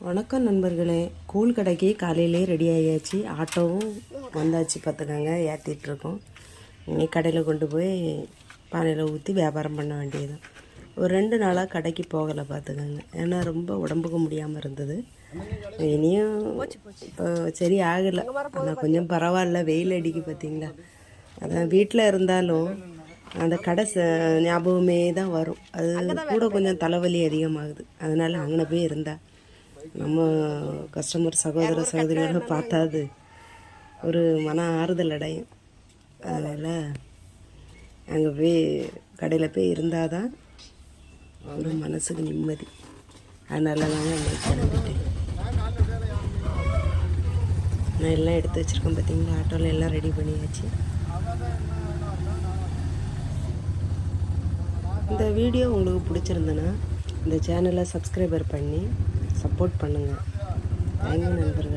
வணக்கம் நண்பர்களே. கூழ் கடைக்கு காலையிலே ரெடி ஆகியாச்சு. ஆட்டோவும் வந்தாச்சு பார்த்துக்கோங்க, ஏற்றிட்டுருக்கோம். இன்னைக்கு கடையில் கொண்டு போய் பானையில் ஊற்றி வியாபாரம் பண்ண வேண்டியது. ஒரு 2 நாளாக கடைக்கு போகலை பார்த்துக்கோங்க. ஏன்னா ரொம்ப உடம்புக்கு முடியாமல் இருந்தது. இனியும் இப்போ சரி ஆகலை, ஆனால் கொஞ்சம் பரவாயில்ல. வெயில் அடிக்கு பார்த்தீங்களா. அதான் வீட்டில் இருந்தாலும் அந்த கடை ஞாபகமே தான் வரும். அது கூட கொஞ்சம் தலைவலி அதிகமாகுது. அதனால் அங்கே போய் இருந்தால் நம்ம கஸ்டமர் சகோதர சகோதரிகளை பார்த்தாது ஒரு மன ஆறுதல் அடையும். அதனால் அங்கே போய் கடையில் போய் இருந்தால் தான் ஒரு மனசுக்கு நிம்மதி. அதனால தாங்க இன்னைக்கு கிளம்பிட்டேன். நான் எல்லாம் எடுத்து வச்சுருக்கேன் பார்த்தீங்களா. ஆட்டோவில் எல்லாம் ரெடி பண்ணியாச்சு. இந்த வீடியோ உங்களுக்கு பிடிச்சிருந்தேன்னா இந்த சேனலை சப்ஸ்கிரைபர் பண்ணி சப்போர்ட் பண்ணுங்கள். தேங்க்யூ நண்பர்கள்.